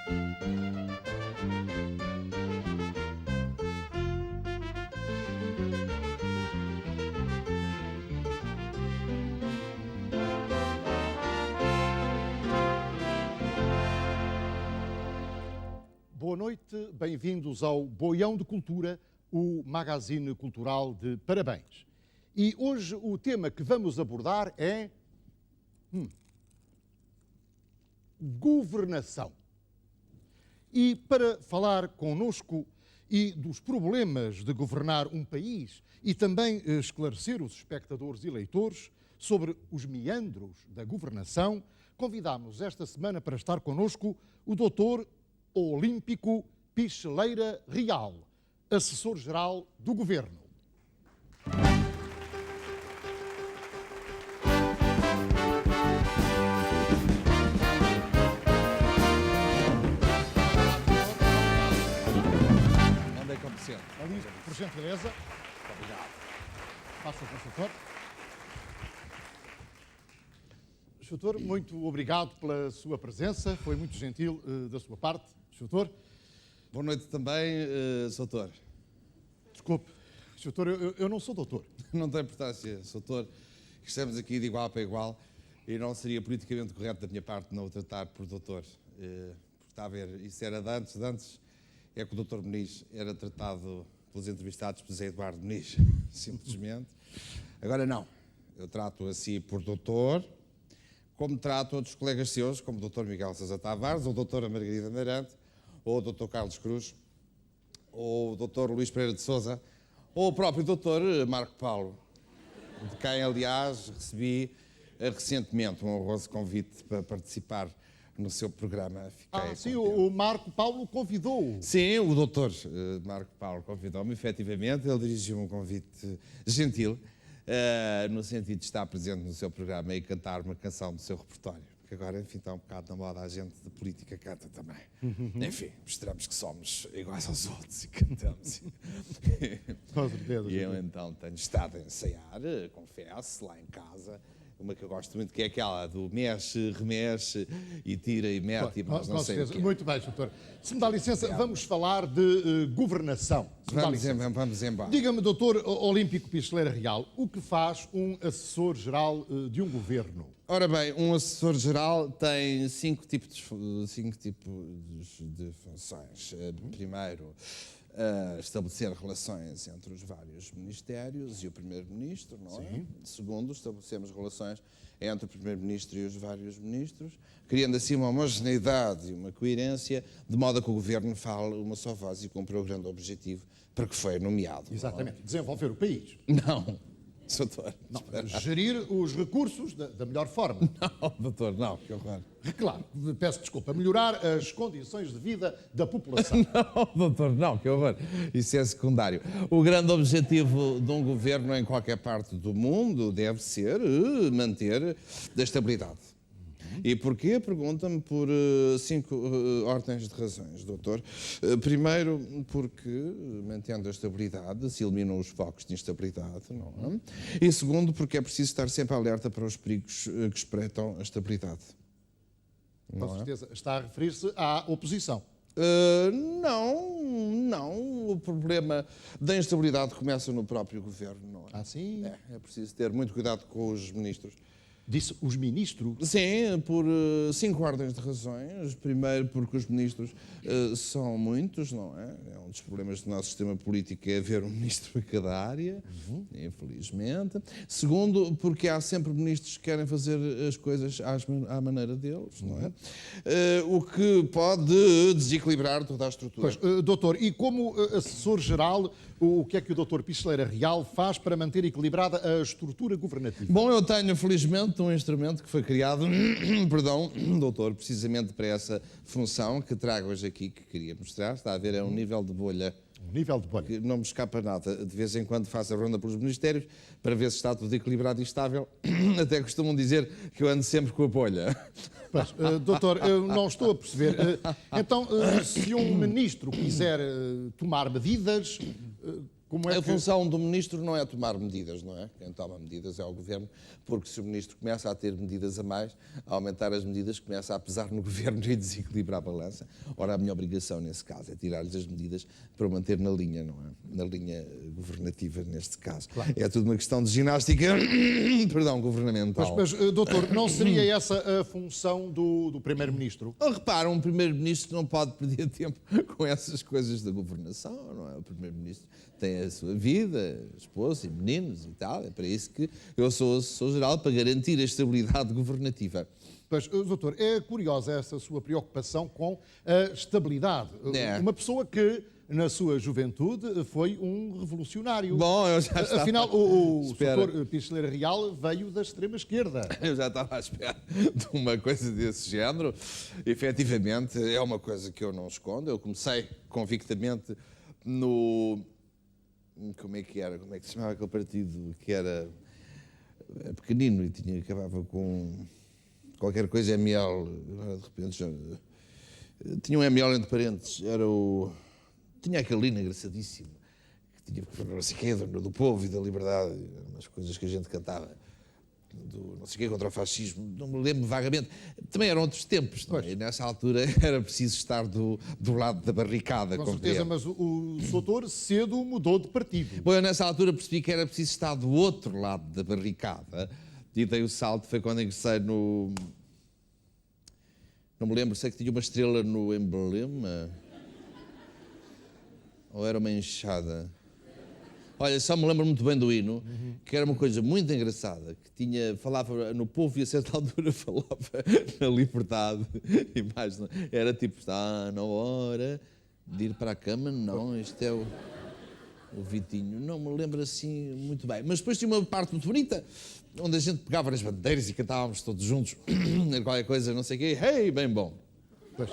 Boa noite, bem-vindos ao Boião de Cultura, o magazine cultural de Parabéns. E hoje o tema que vamos abordar é governação. E para falar connosco e dos problemas de governar um país e também esclarecer os espectadores e leitores sobre os meandros da governação, convidámos esta semana para estar connosco o doutor Olímpico Picheleira Real, assessor-geral do Governo. Onde é que eu me sento? Ali, por gentileza. Obrigado. Faça o consultor. Doutor, muito obrigado pela sua presença, foi muito gentil da sua parte, doutor. Boa noite também, doutor. Desculpe, doutor, eu não sou doutor. Não tem importância, doutor. Estamos aqui de igual para igual e não seria politicamente correto da minha parte não o tratar por doutor. Porque está a ver, isso era de antes é que o doutor Muniz era tratado pelos entrevistados por Zé Eduardo Muniz, simplesmente. Agora não, eu trato assim por doutor, como trato outros colegas seus, como o Dr. Miguel Sousa Tavares, ou a Dra. Margarida Meirante, ou o Dr. Carlos Cruz, ou o Dr. Luís Pereira de Sousa, ou o próprio Dr. Marco Paulo, de quem, aliás, recebi recentemente um honroso convite para participar no seu programa. Sim, o Marco Paulo convidou-o. Sim, o Dr. Marco Paulo convidou-me, efetivamente, ele dirigiu um convite gentil, no sentido de estar presente no seu programa e cantar uma canção do seu repertório. Porque agora, enfim, está um bocado na moda, a gente de política canta também. Enfim, mostramos que somos iguais aos outros e cantamos. Com certeza. E eu então tenho estado a ensaiar, confesso, lá em casa, uma que eu gosto muito, que é aquela do mexe, remexe e tira e mete, mas não sei o quê. Muito bem, doutor. Se me dá licença, vamos falar de governação. Vamos embora. Diga-me, doutor Olímpico Picheleira Real, o que faz um assessor-geral de um governo? Ora bem, um assessor-geral tem cinco tipos de funções. Primeiro, estabelecer relações entre os vários ministérios e o Primeiro-Ministro, não é? Segundo, estabelecemos relações entre o Primeiro-Ministro e os vários ministros, criando assim uma homogeneidade e uma coerência, de modo a que o Governo fale uma só voz e cumpra o grande objetivo para que foi nomeado. Exatamente, desenvolver o país. Não, doutor. Não, gerir os recursos da melhor forma. Não, doutor, não, que horror. Claro, peço desculpa, melhorar as condições de vida da população. Não, doutor, não, que horror. Isso é secundário. O grande objetivo de um governo em qualquer parte do mundo deve ser manter a estabilidade. E porquê? Pergunta-me por 5 ordens de razões, doutor. Primeiro, porque, mantendo a estabilidade, se eliminam os focos de instabilidade, não é? E segundo, porque é preciso estar sempre alerta para os perigos que espreitam a estabilidade. Com certeza. Está a referir-se à oposição. Não. O problema da instabilidade começa no próprio governo, não é? Sim? É preciso ter muito cuidado com os ministros. Disse os ministros? Sim, por 5 ordens de razões. Primeiro, porque os ministros são muitos, não é? É um dos problemas do nosso sistema político, é haver um ministro para cada área, infelizmente. Segundo, porque há sempre ministros que querem fazer as coisas à maneira deles, não é? O que pode desequilibrar toda a estrutura. Pois, doutor, e como assessor-geral, o que é que o doutor Picheleira Real faz para manter equilibrada a estrutura governativa? Bom, eu tenho, felizmente, um instrumento que foi criado, perdão, doutor, precisamente para essa função que trago hoje aqui, que queria mostrar. Está a ver, é um nível de bolha. Um nível de bolha. Que não me escapa nada. De vez em quando faço a ronda pelos ministérios para ver se está tudo equilibrado e estável. Até costumam dizer que eu ando sempre com a bolha. Pois, doutor, eu não estou a perceber. Então, se um ministro quiser tomar medidas, Como é A função do ministro não é tomar medidas, não é? Quem toma medidas é o governo, porque se o ministro começa a ter medidas a mais, a aumentar as medidas, começa a pesar no governo e desequilibrar a balança. Ora, a minha obrigação nesse caso é tirar-lhes as medidas para o manter na linha, não é? Na linha governativa, neste caso. Claro. É tudo uma questão de ginástica, perdão, governamental. Mas, doutor, não seria essa a função do primeiro-ministro? Repara, um primeiro-ministro não pode perder tempo com essas coisas da governação, não é? O primeiro-ministro tem a sua vida, esposa e meninos e tal. É para isso que eu sou assessor-geral, para garantir a estabilidade governativa. Pois, doutor, é curiosa essa sua preocupação com a estabilidade. É. Uma pessoa que, na sua juventude, foi um revolucionário. Bom, eu já estava... Afinal, o doutor Picheleira Real veio da extrema-esquerda. Eu já estava à espera de uma coisa desse género. Efetivamente, é uma coisa que eu não escondo. Eu comecei convictamente no... Como é que era? Como é que se chamava aquele partido que era pequenino e acabava com qualquer coisa ML, de repente já... Tinha um ML entre parentes, tinha aquele hino engraçadíssimo, que tinha não sei o quê, do povo e da liberdade, umas coisas que a gente cantava, não sei o quê, contra o fascismo, não me lembro vagamente. Também eram outros tempos, não é? E nessa altura era preciso estar do lado da barricada. Com certeza, mas o doutor cedo mudou de partido. Bom, eu nessa altura percebi que era preciso estar do outro lado da barricada e dei o salto, foi quando ingressei no... Não me lembro, sei que tinha uma estrela no emblema. Ou era uma enxada? Olha, só me lembro muito bem do hino, que era uma coisa muito engraçada, que falava no povo e a certa altura falava na liberdade. E mais, era tipo, está na hora de ir para a cama, não, isto é o Vitinho. Não me lembro assim muito bem. Mas depois tinha uma parte muito bonita, onde a gente pegava nas bandeiras e cantávamos todos juntos, qualquer coisa, não sei o quê, hey, bem bom. Pois.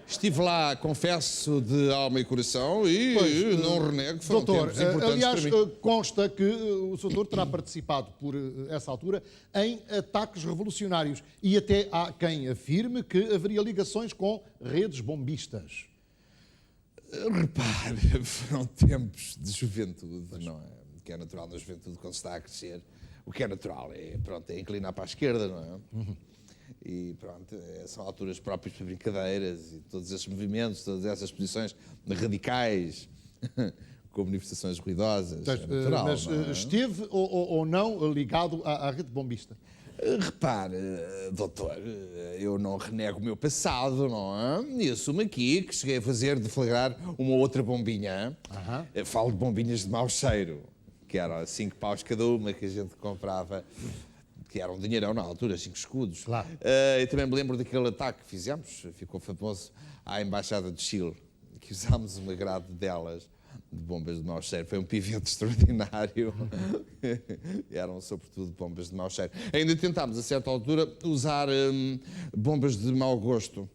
Estive lá, confesso, de alma e coração e não renego, foram doutor, tempos importantes aliás, para mim. consta que o doutor terá participado por essa altura em ataques revolucionários e até há quem afirme que haveria ligações com redes bombistas. Repare, foram tempos de juventude, não é? O que é natural na juventude quando se está a crescer. O que é natural é inclinar para a esquerda, não é? E pronto, são alturas próprias para brincadeiras e todos esses movimentos, todas essas posições radicais, com manifestações ruidosas. É natural, mas não é? esteve ou não ligado à rede bombista? Repare, doutor, eu não renego o meu passado, não é? E assumo aqui que cheguei a fazer deflagrar uma outra bombinha. Falo de bombinhas de mau cheiro, que eram 5 paus cada uma que a gente comprava, que era um dinheirão na altura, 5 escudos. Claro. E também me lembro daquele ataque que fizemos, ficou famoso, à Embaixada de Chile, que usámos uma grade delas, de bombas de mau cheiro. Foi um pivete extraordinário. Eram, sobretudo, bombas de mau cheiro. Ainda tentámos, a certa altura, usar bombas de mau gosto.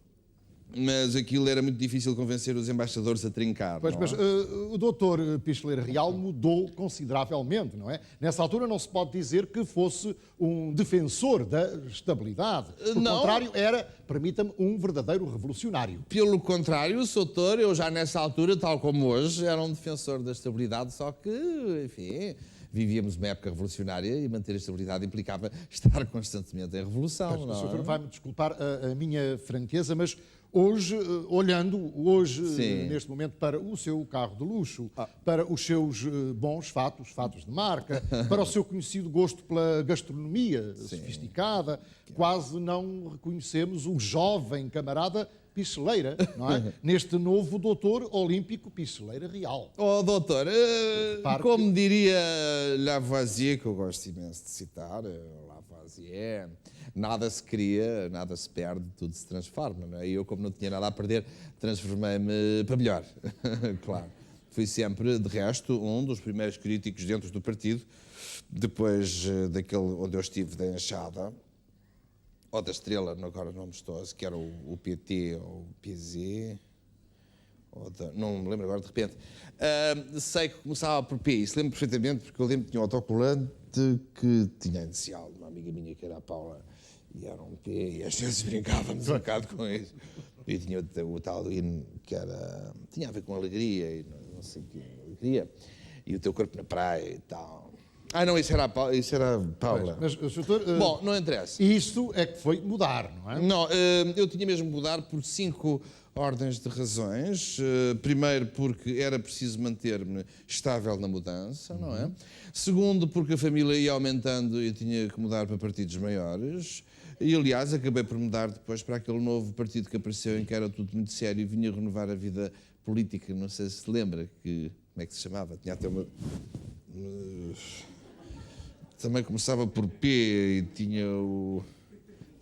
Mas aquilo era muito difícil convencer os embaixadores a trincar. Pois, mas o doutor Picheleira Real mudou consideravelmente, não é? Nessa altura não se pode dizer que fosse um defensor da estabilidade. Pelo contrário, era, permita-me, um verdadeiro revolucionário. Pelo contrário, doutor, eu já nessa altura, tal como hoje, era um defensor da estabilidade, só que, enfim, vivíamos uma época revolucionária e manter a estabilidade implicava estar constantemente em revolução. Mas, o senhor vai-me desculpar a minha franqueza, mas hoje, olhando neste momento para o seu carro de luxo, para os seus bons fatos de marca, para o seu conhecido gosto pela gastronomia sofisticada, quase não reconhecemos o jovem camarada Picheleira, não é? Neste novo doutor olímpico Picheleira Real. Oh, doutor, como diria Lavoisier, que eu gosto imenso de citar, Lavoisier, nada se cria, nada se perde, tudo se transforma, não é? E eu, como não tinha nada a perder, transformei-me para melhor, claro. Fui sempre, de resto, um dos primeiros críticos dentro do partido, depois daquele onde eu estive da enxada, ou da estrela, agora não me estou, que era o PT ou o PZ, não me lembro agora de repente. Sei que começava por P, isso lembro perfeitamente, porque eu lembro que tinha um autocolante que tinha a inicial de uma amiga minha que era a Paula, e era um P, e às vezes brincávamos um bocado com isso. E tinha o tal hino que tinha a ver com alegria, e não sei o que eu queria. E o teu corpo na praia e tal. Ah, não, isso era a Paula. Mas, doutor, Bom, não interessa. isso é que foi mudar, não é? Não, eu tinha mesmo de mudar por 5 ordens de razões. Primeiro, porque era preciso manter-me estável na mudança, não é? Segundo, porque a família ia aumentando e tinha que mudar para partidos maiores. E, aliás, acabei por mudar depois para aquele novo partido que apareceu, em que era tudo muito sério e vinha renovar a vida política. Não sei se se lembra, como é que se chamava? Tinha até uma... Também começava por P e tinha o...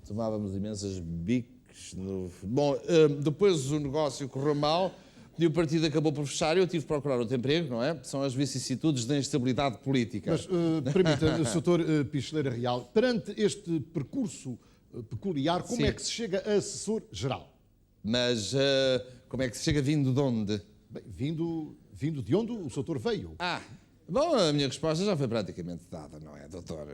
Tomávamos imensas biques. Bom, depois o negócio correu mal e o partido acabou por fechar e eu tive de procurar outro emprego, não é? São as vicissitudes da instabilidade política. Mas, permita, Sr. Doutor Picheleira Real, perante este percurso peculiar, como é que se chega a assessor-geral? Mas como é que se chega vindo de onde? Bem, vindo de onde o Sr. Doutor veio. Bom, a minha resposta já foi praticamente dada, não é, doutor?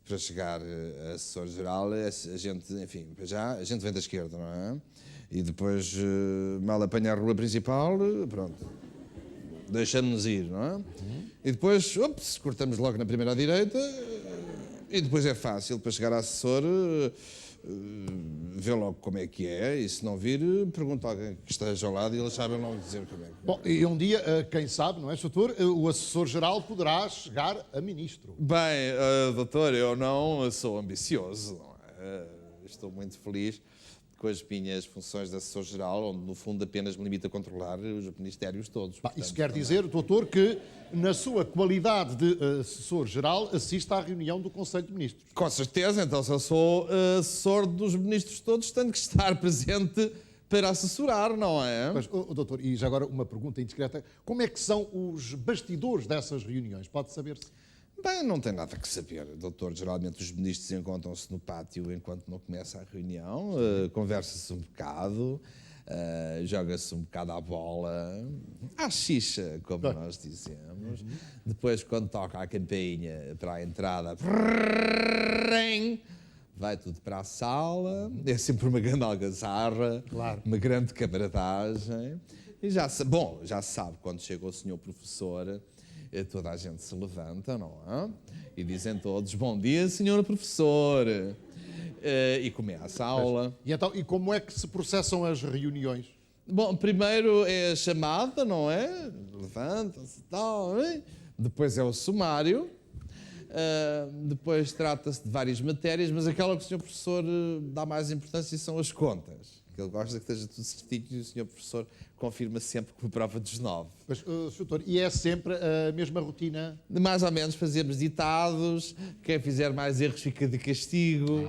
Para chegar a assessor-geral, a gente, enfim, já a gente vem da esquerda, não é? E depois, mal apanha a rua principal, pronto, deixando-nos ir, não é? E depois, cortamos logo na primeira à direita, e depois é fácil, para chegar a assessor, vê logo como é que é, e se não vir, pergunta a alguém que esteja ao lado e eles sabem logo dizer como é que é. Bom, e um dia, quem sabe, não é, Sr. Doutor, o assessor-geral poderá chegar a ministro. Bem, doutor, eu não sou ambicioso, não é? Estou muito feliz com as minhas funções de assessor-geral, onde no fundo apenas me limito a controlar os ministérios todos. Portanto, isso quer dizer, doutor, que na sua qualidade de assessor-geral assiste à reunião do Conselho de Ministros. Com certeza, então se eu sou assessor dos ministros todos, tenho que estar presente para assessorar, não é? Mas, doutor, e já agora uma pergunta indiscreta, como é que são os bastidores dessas reuniões? Pode saber-se? Bem, não tem nada que saber, doutor. Geralmente os ministros encontram-se no pátio enquanto não começa a reunião, conversa-se um bocado, joga-se um bocado à bola, à xixa, como nós dizemos. Depois, quando toca a campainha para a entrada, vai tudo para a sala, é sempre uma grande algazarra, claro, uma grande camaradagem. E já se sabe, quando chega o senhor professor, toda a gente se levanta, não é? E dizem todos, bom dia, senhor professor. E começa a aula. E como é que se processam as reuniões? Bom, primeiro é a chamada, não é? Levanta-se e tal. Depois é o sumário. Depois trata-se de várias matérias, mas aquela que o senhor professor dá mais importância são as contas. Ele gosta que esteja tudo certinho e o senhor professor confirma sempre com a prova dos 9. Mas, doutor, e é sempre a mesma rotina? Mais ou menos fazemos ditados, quem fizer mais erros fica de castigo.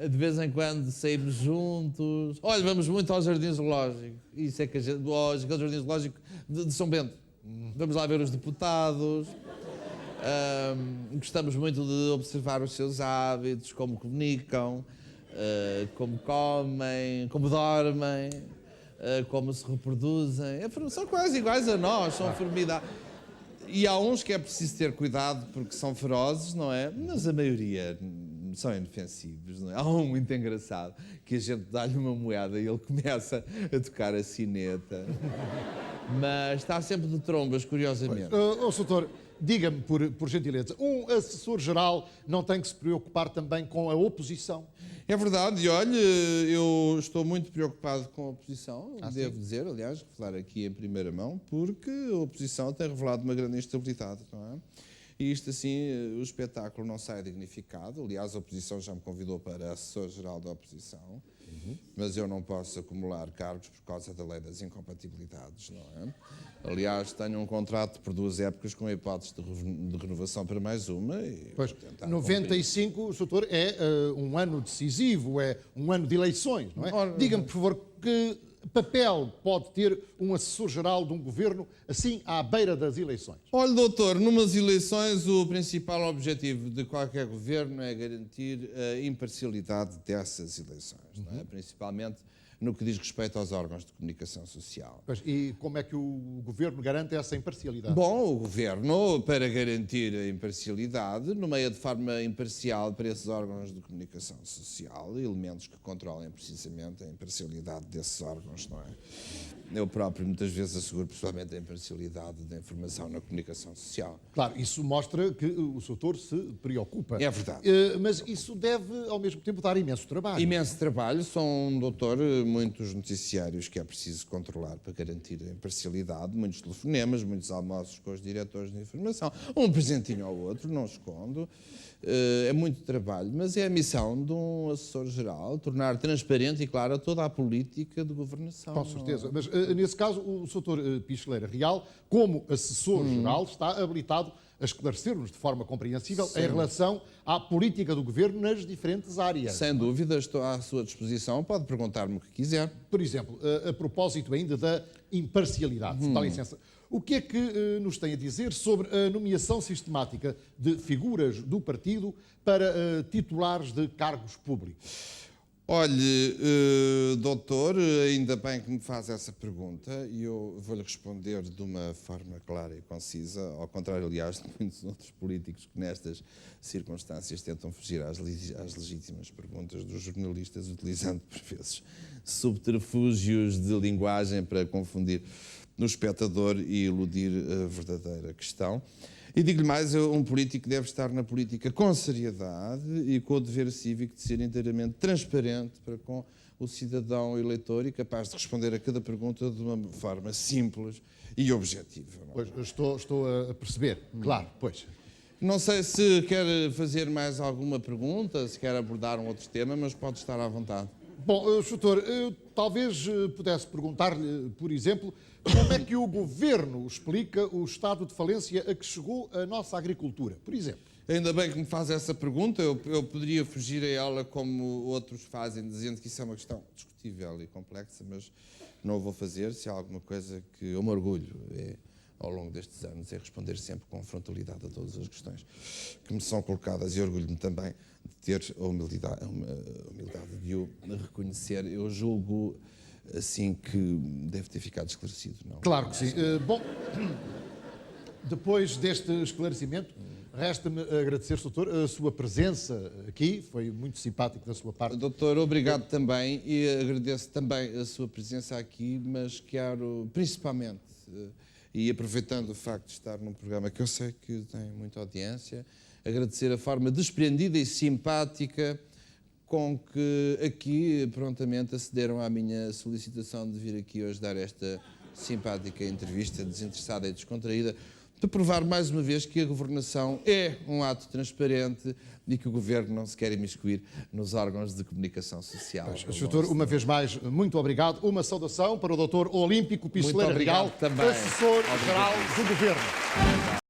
De vez em quando saímos juntos. Olha, vamos muito ao Jardim Zoológico. Isso é que aquele Jardim Zoológico de São Bento. Vamos lá ver os deputados. Gostamos muito de observar os seus hábitos, como comunicam, como comem, como dormem, como se reproduzem. São quase iguais a nós, são formidáveis. E há uns que é preciso ter cuidado porque são ferozes, não é? Mas a maioria são inofensivos, não é? Há um muito engraçado que a gente dá-lhe uma moeda e ele começa a tocar a sineta. Mas está sempre de trombas, curiosamente. Doutor, diga-me, por gentileza, um assessor-geral não tem que se preocupar também com a oposição? É verdade, e olha, eu estou muito preocupado com a oposição, devo dizer, aliás, falar aqui em primeira mão, porque a oposição tem revelado uma grande instabilidade, não é? E isto assim, o espetáculo não sai dignificado. Aliás, a oposição já me convidou para assessor-geral da oposição, mas eu não posso acumular cargos por causa da lei das incompatibilidades, não é? Aliás, tenho um contrato por 2 épocas com a hipótese de renovação para mais uma. E pois, 95, doutor, é um ano decisivo, é um ano de eleições, não é? Diga-me, por favor, que papel pode ter um assessor-geral de um governo assim à beira das eleições? Olha, doutor, numas eleições o principal objetivo de qualquer governo é garantir a imparcialidade dessas eleições, não é? Principalmente no que diz respeito aos órgãos de comunicação social. E como é que o Governo garante essa imparcialidade? Bom, o Governo, para garantir a imparcialidade, nomeia de forma imparcial para esses órgãos de comunicação social elementos que controlem precisamente a imparcialidade desses órgãos, não é? Eu próprio muitas vezes asseguro pessoalmente a imparcialidade da informação na comunicação social. Claro, isso mostra que o Sr. Doutor se preocupa. É verdade. Mas isso deve, ao mesmo tempo, dar imenso trabalho. Imenso trabalho. São, doutor, muitos noticiários que é preciso controlar para garantir a imparcialidade, muitos telefonemas, muitos almoços com os diretores de informação, um presentinho ao outro, não escondo. É muito trabalho, mas é a missão de um assessor-geral tornar transparente e clara toda a política de governação. Com certeza, mas nesse caso o Sr. Picheleira Real, como assessor-geral, está habilitado a esclarecer-nos de forma compreensível em relação à política do Governo nas diferentes áreas. Sem dúvida, estou à sua disposição, pode perguntar-me o que quiser. Por exemplo, a propósito ainda da imparcialidade, se dá licença, o que é que nos tem a dizer sobre a nomeação sistemática de figuras do partido para titulares de cargos públicos? Olhe, doutor, ainda bem que me faz essa pergunta e eu vou-lhe responder de uma forma clara e concisa, ao contrário, aliás, de muitos outros políticos que nestas circunstâncias tentam fugir às legítimas perguntas dos jornalistas, utilizando, por vezes, subterfúgios de linguagem para confundir no espectador e iludir a verdadeira questão. E digo-lhe mais, um político deve estar na política com seriedade e com o dever cívico de ser inteiramente transparente para com o cidadão eleitor e capaz de responder a cada pergunta de uma forma simples e objetiva. Pois, estou a perceber, claro, pois. Não sei se quer fazer mais alguma pergunta, se quer abordar um outro tema, mas pode estar à vontade. Bom, Sr. Doutor, eu talvez pudesse perguntar-lhe, por exemplo, como é que o Governo explica o estado de falência a que chegou a nossa agricultura, por exemplo? Ainda bem que me faz essa pergunta, eu poderia fugir a ela como outros fazem, dizendo que isso é uma questão discutível e complexa, mas não o vou fazer. Se há alguma coisa que eu me orgulho ao longo destes anos é responder sempre com frontalidade a todas as questões que me são colocadas e orgulho-me também de ter a humildade de o reconhecer. Eu julgo assim que deve ter ficado esclarecido, não? Claro que sim. Bom, depois deste esclarecimento, resta-me agradecer, Sr. Doutor, a sua presença aqui, foi muito simpático da sua parte. Doutor, obrigado também e agradeço também a sua presença aqui, mas quero principalmente, e aproveitando o facto de estar num programa que eu sei que tem muita audiência, agradecer a forma desprendida e simpática com que aqui prontamente acederam à minha solicitação de vir aqui hoje dar esta simpática entrevista, desinteressada e descontraída, para provar mais uma vez que a governação é um ato transparente e que o Governo não se quer imiscuir nos órgãos de comunicação social. Sr. Doutor, uma vez mais, muito obrigado. Uma saudação para o Doutor Olímpico Picheleira Real, assessor-geral do Governo.